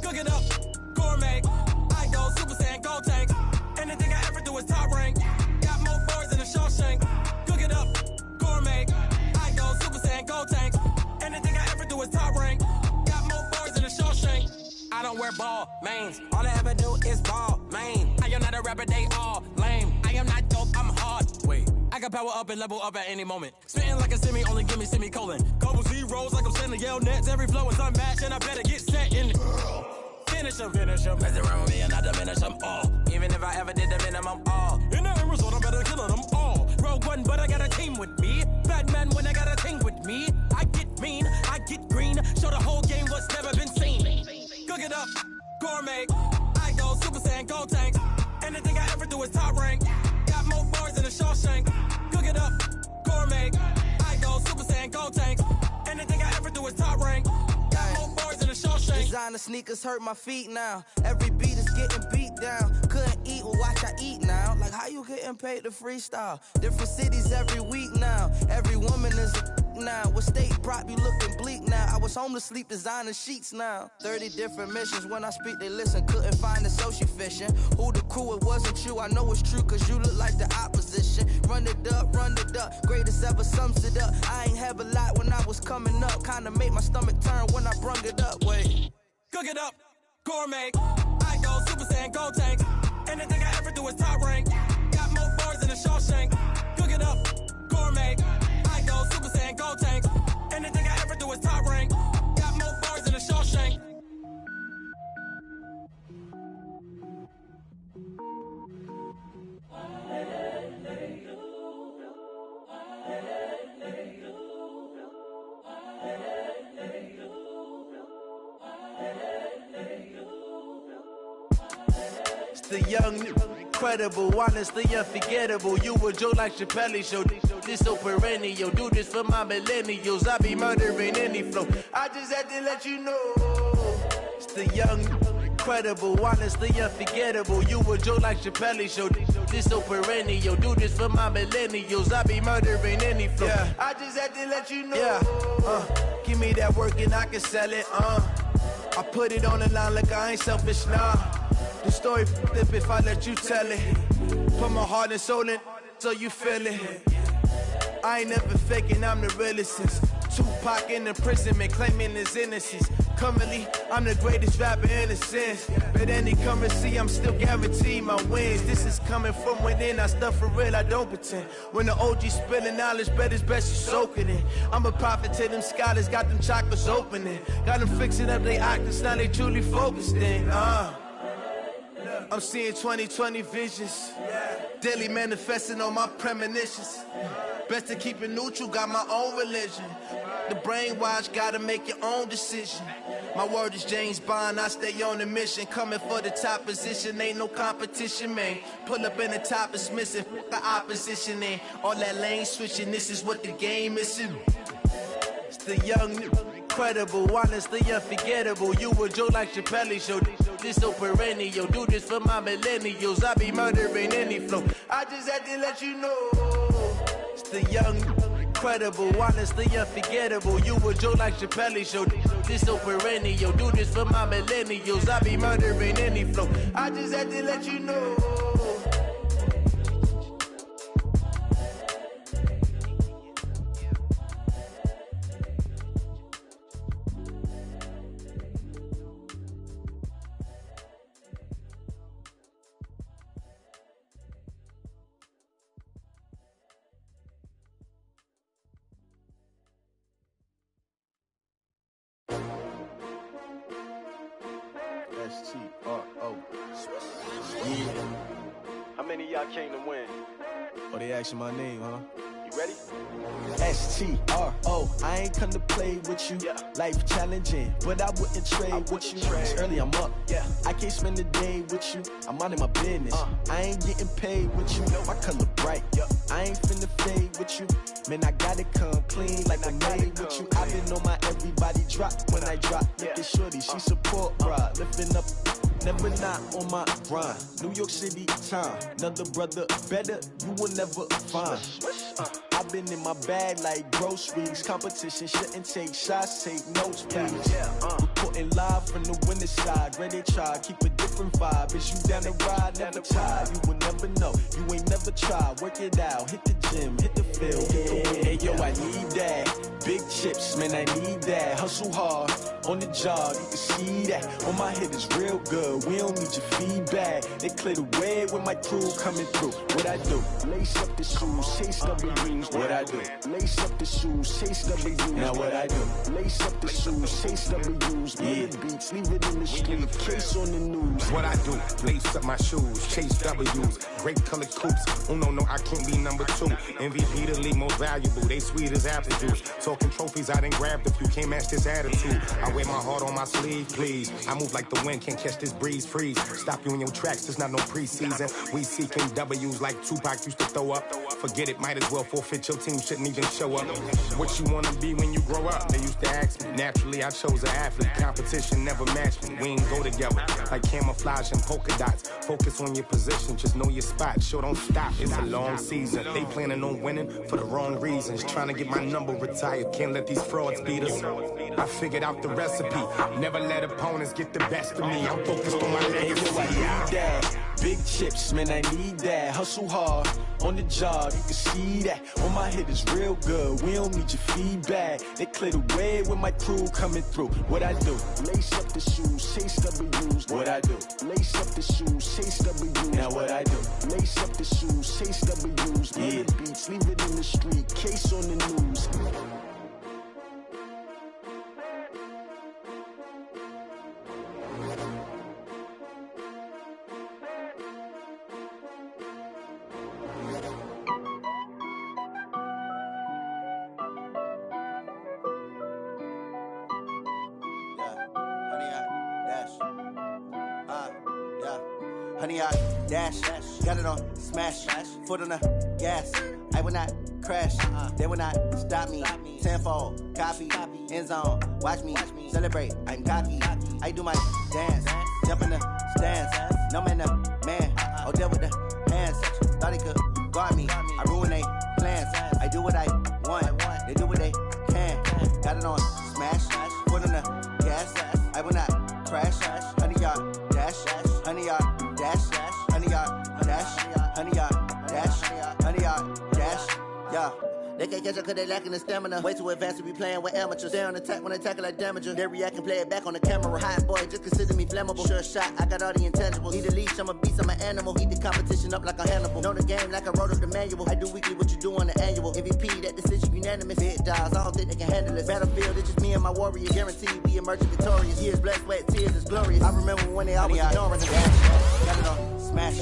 Cook it up, gourmet. I go Super Saiyan, gold tank. Anything I ever do is top rank. Got more boards than a Shawshank. Cook it up, gourmet. I go Super Saiyan, gold tank. Anything I ever do is top rank. Got more boards than a Shawshank. I don't wear ball mains. All I ever do is ball main. I am not a rapper, they all lame. I am not dope, I'm hard. Wait, I can power up and level up at any moment. Spitting like a semi, only give me semicolon. Couple zeros like I'm sending yell nets. Every flow is unmatched and I better get set in. Finish them, mess around with me and I diminish them all. Even if I ever did the minimum all. In the end result, I'm better killing them all. Rogue One, but I got a team with me. Batman when I got a team with me. I get mean, I get green. Show the whole game what's never been seen. Cook it up, gourmet. I go Super Saiyan, gold tank. Anything I ever do is top rank. Got more bars than a Shawshank. Cook it up, gourmet. I go Super Saiyan, gold tank. Anything I ever do is top rank. Designer sneakers hurt my feet now. Every beat is getting beat down. Couldn't eat, well watch I eat now. Like how you getting paid to freestyle? Different cities every week now. Every woman is a now. With state prop, you looking bleak now. I was homeless, sleep designing sheets now. 30 different missions. When I speak, they listen. Couldn't find the social fishing. Who the crew, it wasn't you. I know it's true, cause you look like the opposition. Run it up, greatest ever sums it up. I ain't have a lot when I was coming up. Kinda made my stomach turn when I brung it up. Wait. Cook it up, gourmet. I go Super Saiyan, go tank. Anything I ever do is top rank. Got more bars than a Shawshank. Cook it up, gourmet. I go Super Saiyan, go tank. Anything I ever do is top rank. Got more bars than a Shawshank. The young, incredible, honestly unforgettable. You a Joe like Chappelle show. This so perennial. Do this for my millennials. I be murdering any flow. I just had to let you know. It's the young, incredible, honestly unforgettable. You a Joe like Chappelle show. This so perennial. Do this for my millennials. I be murdering any flow. Yeah. I just had to let you know. Yeah. Give me that work and I can sell it. I put it on the line like I ain't selfish, nah. The story flip if I let you tell it. Put my heart and soul in so you feel it. I ain't never faking, I'm the realest since Tupac in imprisonment, claiming his innocence. Currently, I'm the greatest rapper in a sense. But any currency, I'm still guaranteed my wins. This is coming from within, I stuff for real, I don't pretend. When the OG spilling knowledge, bet it's best you soak it in. I'm a prophet to them scholars, got them chakras opening. Got them fixing up they octaves, now they truly focused in. I'm seeing 2020 visions. Daily manifesting on my premonitions. Best to keep it neutral, got my own religion. The brainwash, gotta make your own decision. My word is James Bond, I stay on the mission. Coming for the top position, ain't no competition, man. Pull up in the top is missing, fuck the opposition, and all that lane switching, this is what the game is. It's the young, incredible, honestly unforgettable. You a Joe like Chappelle show. This so perennial. Do this for my millennials. I be murdering any flow. I just had to let you know. It's the young, incredible, honestly unforgettable. You a Joe like Chappelle show. This so perennial. Do this for my millennials. I be murdering any flow. I just had to let you know. S-T-R-O. Yeah. How many of y'all came to win? Oh, they asking my name, huh? You ready? S-T-R-O. I ain't come to play with you. Yeah. Life challenging, but I wouldn't trade with you. It's early, I'm up. Yeah. I can't spend the day with you. I'm minding my business. I ain't getting paid with you. My color bright. I ain't finna fade with you. Man, I gotta come clean like I made with you. I've been on my everybody drop when I drop. Look at shorty, she support rod. Lifting up, never not on my grind. New York City time. Another brother better, you will never find. I've been in my bag like groceries. Competition shouldn't take shots, take notes, please. Reporting live from the winter side. Ready to try, keep a different vibe. Is you down the ride, never tired. You will never know, you ain't never tried. Work it out, hit the gym, hit the field. Hey yo, I need that. Big chips, man, I need that. Hustle hard, on the job, you can see that. On my head is real good, we don't need your feedback. They clear the way with my crew coming through. What I do? Lace up the shoes, chase W's. What I do? Lace up the shoes, chase W's. Now what I do? Lace up the shoes, chase W's. Yeah. Beats, leave it in the street, case on the news. What I do? Lace up my shoes, chase W's. Grape colored coops. Oh no, I can't be number 2. MVP the league most valuable. They sweet as apple juice. Talking trophies, I didn't grab the few. Can't match this attitude. I wear my heart on my sleeve, please. I move like the wind, can't catch this breeze, freeze. Stop you in your tracks, there's not no preseason. We seeking W's like Tupac used to throw up. Forget it, might as well forfeit, your team shouldn't even show up. What you wanna be when you grow up? They used to ask me. Naturally, I chose an athlete. Competition never matched me. We ain't go together. Like camouflage. camouflage and polka dots. Focus on your position, just know your spot. Sure, don't stop, it's a long season. They planning on winning for the wrong reasons. Trying to get my number retired, can't let these frauds beat us. I figured out the recipe, never let opponents get the best of me. I'm focused on my legacy. I need that. Big chips, man, I need that. Hustle hard on the job, you can see that. On my hit is real good, we don't need your feedback. They clear the way with my crew coming through. What I do? Lace up the shoes, chase W's. What I do? Lace up the shoes, chase W's. Now what I do? Lace up the shoes, chase W's. Yeah. The beats, leave it in the street, case on the news. Honey, I dash, got it on smash, foot on the gas. I will not crash, they will not stop me. Tenfold, copy, end zone, watch me celebrate. I'm cocky, I do my dance, jump in the stands. No man, the man, oh, deal with the hands. Thought he could guard me, I ruin they plans. I do what I want, they do what they can. Got it on smash, foot on the gas. I will not crash, honey, y'all dash, honey, y'all. Dash, honey yard, dash, honey yard, dash, honey yard, dash, yeah. They can't catch up cause they lacking the stamina. Way too advanced to be playing with amateurs. They on attack when they tackle like damager. They react and play it back on the camera. Hot boy, just consider me flammable. Sure shot, I got all the intangibles. Need a leash, I'm a beast, I'm an animal. Heat the competition up like a Hannibal. Know the game like I wrote up the manual. I do weekly what you do on the annual. MVP, that decision unanimous. Big dogs, I don't think they can handle it. Battlefield, it's just me and my warrior. Guaranteed we emerging victorious. Years, blood, sweat, tears, it's glorious. I remember when they always ignoring the gas. Got it on smash,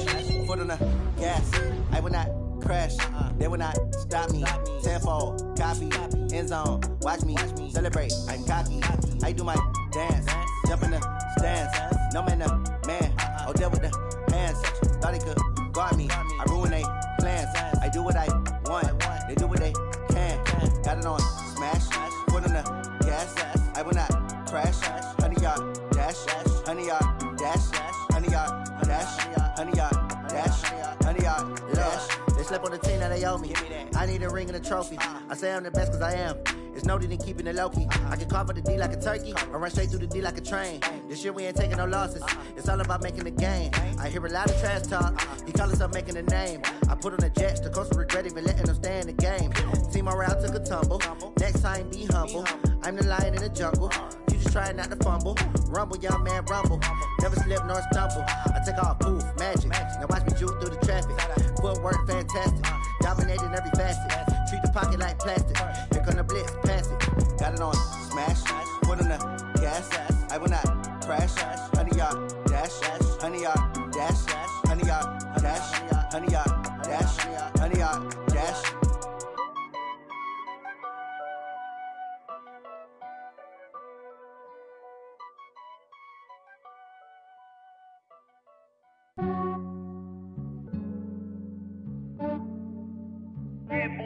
foot on the gas. I will not crash, they will not stop me. Tenfold, copy, end zone, watch me celebrate. I'm cocky, I do my dance, jump in the stands. No man, the man, oh, deal with the hands. Thought he could guard me, I ruin they plans. I do what I want, they do what they can. Got it on smash, foot on the gas. I will not crash, honey yard dash, honey yard dash, honey yard dash, honey yard dash, honey yard dash. They slept on the team that they owe me. I need a ring and a trophy. I say I'm the best cause I am. It's noted in keeping it low-key. I can carve up the D like a turkey or run straight through the D like a train. This year we ain't taking no losses. It's all about making the game. I hear a lot of trash talk. He call himself making a name. I put on the Jets. The coach will regret even letting them stay in the game. Team morale took a tumble. Next time be humble. I'm the lion in the jungle. You just try not to fumble. Rumble, young man, rumble. Never slip nor stumble. I take off, poof, magic. Now watch me juke through the traffic. Footwork fantastic. Dominating every facet. Treat the pocket like plastic. Here come the blitz, pass it. Got it on smash. Foot on the gas. I will not crash. Honey yard dash. Honey yard dash. Honey yard dash. Honey yard dash. Honey yard dash.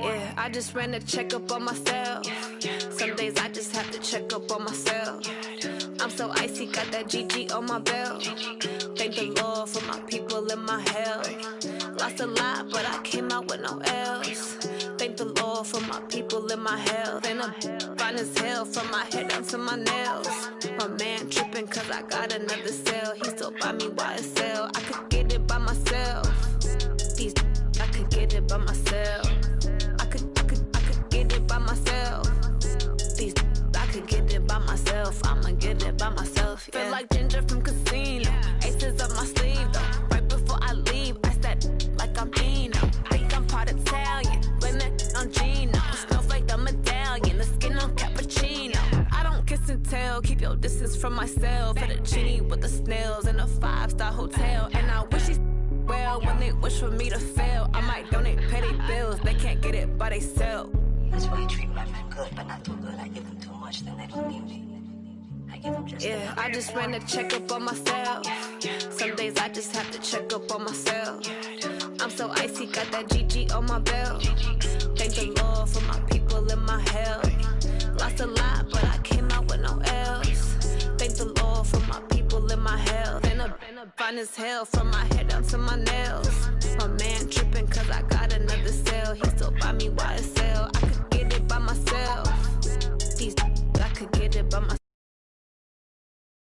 Yeah, I just ran a checkup on myself. Some days I just have to check up on myself. I'm so icy, got that GG on my belt. Thank the Lord for my people and my health. Lost a lot, but I came out with no L's. Thank the Lord for my people and my health. And I'm fine as hell from my head down to my nails. My man tripping cause I got another cell. He still buy me YSL. I could get it by myself. These I could get it by myself. I could get it by myself. These I could get it by myself. I'ma get it by myself. Yeah. Feel like Ginger from Casino. Aces up my sleeve though. Right before I leave, I step like I'm Dino. Think I'm part Italian, blame that on Gino. Snowflake the medallion, the skin on cappuccino. I don't kiss and tell, keep your distance from myself. Fettuccine with the snails in a 5-star hotel. And I wish he's well when they wish for me to fail. I might donate petty bills, they can't get it by themselves. That's why you treat my friend good, but not too good. I give them too much, then they don't need me. I give them just yeah, I just ran a checkup on myself. Some days I just have to check up on myself. I'm so icy, got that GG on my belt. Thank the Lord for my people and my health. Lost a lot, but I came out with no L's. Thank the Lord for my people and my health. And a Fine as hell from my head down to my nails. My man tripping cause I got another sale. He still buy me YSL. I could get it by myself. These I could get it by myself.